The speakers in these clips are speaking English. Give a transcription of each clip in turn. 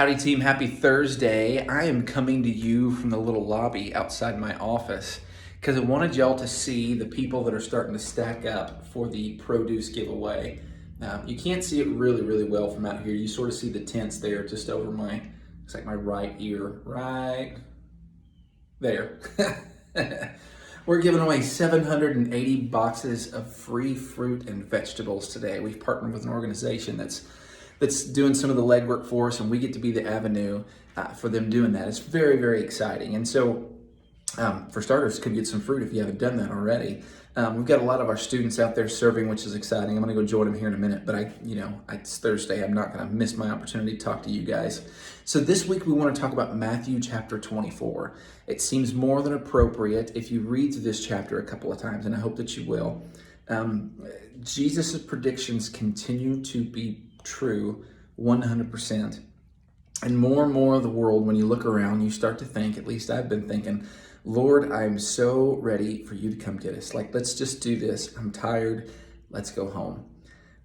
Howdy team, happy Thursday. I am coming to you from the little lobby outside my office because I wanted y'all to see the people that are starting to stack up for the produce giveaway. You can't see it really well from out here. You sort of see the tents there just over it's like my right ear, right there. We're giving away 780 boxes of free fruit and vegetables today. We've partnered with an organization that's doing some of the legwork for us, and we get to be the avenue for them doing that. It's very exciting. And so, for starters, come get some fruit if you haven't done that already. We've got a lot of our students out there serving, which is exciting. I'm going to go join them here in a minute, but it's Thursday. I'm not going to miss my opportunity to talk to you guys. So this week we want to talk about Matthew chapter 24. It seems more than appropriate if you read through this chapter a couple of times, and I hope that you will. Jesus' predictions continue to be true 100%. And more of the world, when you look around, you start to think, at least I've been thinking, Lord, I'm so ready for you to come get us. Like, let's just do this. I'm tired. Let's go home.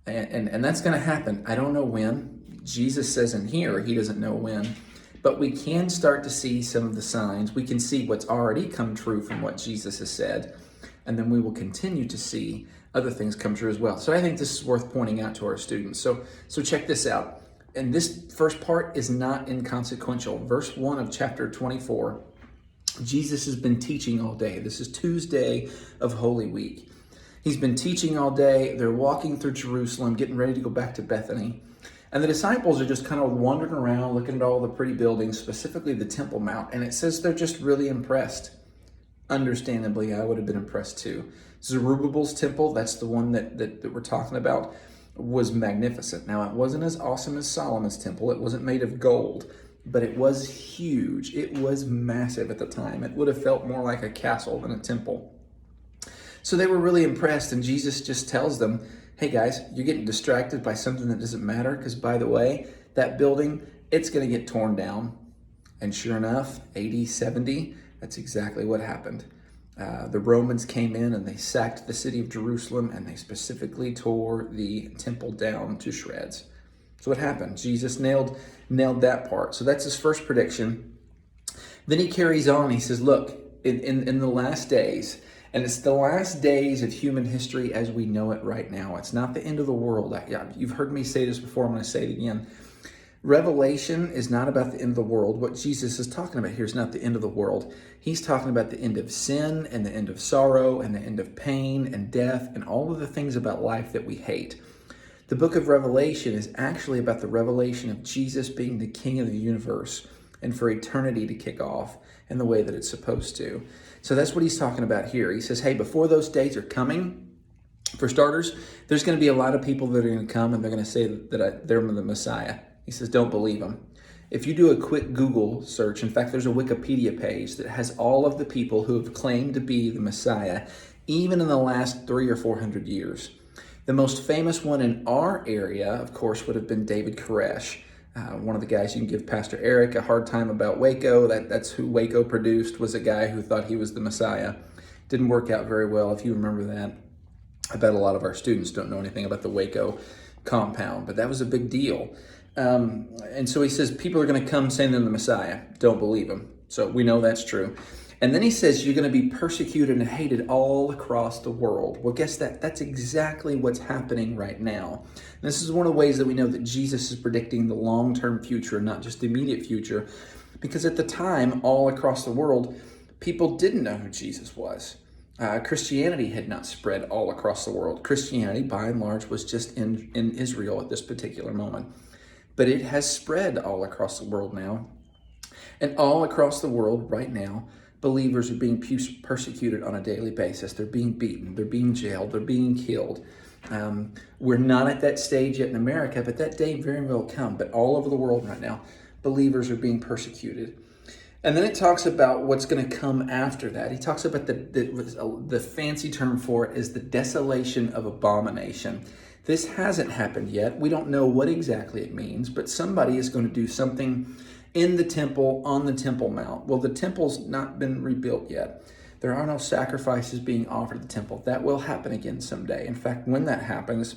And that's going to happen. I don't know when. Jesus says in here, he doesn't know when. But we can start to see some of the signs. We can see what's already come true from what Jesus has said. And then we will continue to see other things come true as well. So I think this is worth pointing out to our students. So check this out. And this first part is not inconsequential. Verse 1 of chapter 24, Jesus has been teaching all day. This is Tuesday of Holy Week. He's been teaching all day. They're walking through Jerusalem, getting ready to go back to Bethany. And the disciples are just kind of wandering around, looking at all the pretty buildings, specifically the Temple Mount. And it says they're just really impressed. Understandably, I would have been impressed too. Zerubbabel's temple, that's the one that we're talking about, was magnificent. Now, it wasn't as awesome as Solomon's temple. It wasn't made of gold, but it was huge. It was massive at the time. It would have felt more like a castle than a temple. So they were really impressed, and Jesus just tells them, hey guys, you're getting distracted by something that doesn't matter, because by the way, that building, it's going to get torn down. And sure enough, AD 70, that's exactly what happened. The Romans came in and they sacked the city of Jerusalem, and they specifically tore the temple down to shreds. So what happened? Jesus nailed that part. So that's his first prediction. Then he carries on. He says, look, in the last days, and it's the last days of human history as we know it right now. It's not the end of the world. You've heard me say this before. I'm going to say it again. Revelation is not about the end of the world. What Jesus is talking about here is not the end of the world. He's talking about the end of sin and the end of sorrow and the end of pain and death and all of the things about life that we hate. The book of Revelation is actually about the revelation of Jesus being the King of the universe and for eternity to kick off in the way that it's supposed to. So that's what he's talking about here. He says, hey, before those days are coming, for starters, there's going to be a lot of people that are going to come and they're going to say that they're the Messiah. He says, don't believe them. If you do a quick Google search, in fact, there's a Wikipedia page that has all of the people who have claimed to be the Messiah, even in the last 300 or 400 years. The most famous one in our area, of course, would have been David Koresh, one of the guys you can give Pastor Eric a hard time about Waco. That's who Waco produced, was a guy who thought he was the Messiah. Didn't work out very well, if you remember that. I bet a lot of our students don't know anything about the Waco compound, but that was a big deal. And so he says, people are going to come saying they're the Messiah. Don't believe them. So we know that's true. And then he says, you're going to be persecuted and hated all across the world. Well, guess that's exactly what's happening right now. And this is one of the ways that we know that Jesus is predicting the long-term future, not just the immediate future. Because at the time, all across the world, people didn't know who Jesus was. Christianity had not spread all across the world. Christianity, by and large, was just in Israel at this particular moment. But it has spread all across the world now. And all across the world right now, believers are being persecuted on a daily basis. They're being beaten. They're being jailed. They're being killed. We're not at that stage yet in America, but that day very well come. But all over the world right now, believers are being persecuted. And then it talks about what's going to come after that. He talks about the fancy term for it is the desolation of abomination. This hasn't happened yet. We don't know what exactly it means, but somebody is going to do something in the temple, on the Temple Mount. Well, the temple's not been rebuilt yet. There are no sacrifices being offered at the temple. That will happen again someday. In fact, when that happens,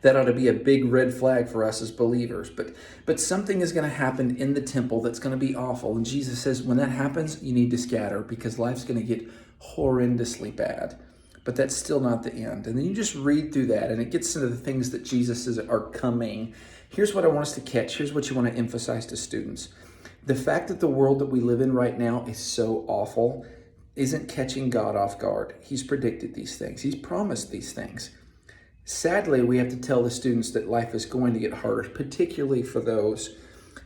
That ought to be a big red flag for us as believers. But something is going to happen in the temple that's going to be awful. And Jesus says when that happens, you need to scatter because life's going to get horrendously bad. But that's still not the end. And then you just read through that and it gets into the things that Jesus says are coming. Here's what I want us to catch. Here's what you want to emphasize to students. The fact that the world that we live in right now is so awful isn't catching God off guard. He's predicted these things. He's promised these things. Sadly, we have to tell the students that life is going to get harder, particularly for those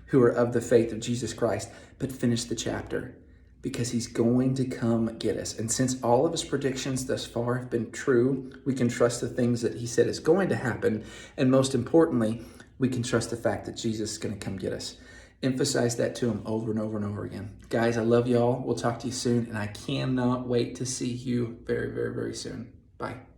who are of the faith of Jesus Christ. But finish the chapter because he's going to come get us. And since all of his predictions thus far have been true, we can trust the things that he said is going to happen. And most importantly, we can trust the fact that Jesus is going to come get us. Emphasize that to him over and over and over again. Guys, I love y'all. We'll talk to you soon. And I cannot wait to see you very, very, very soon. Bye.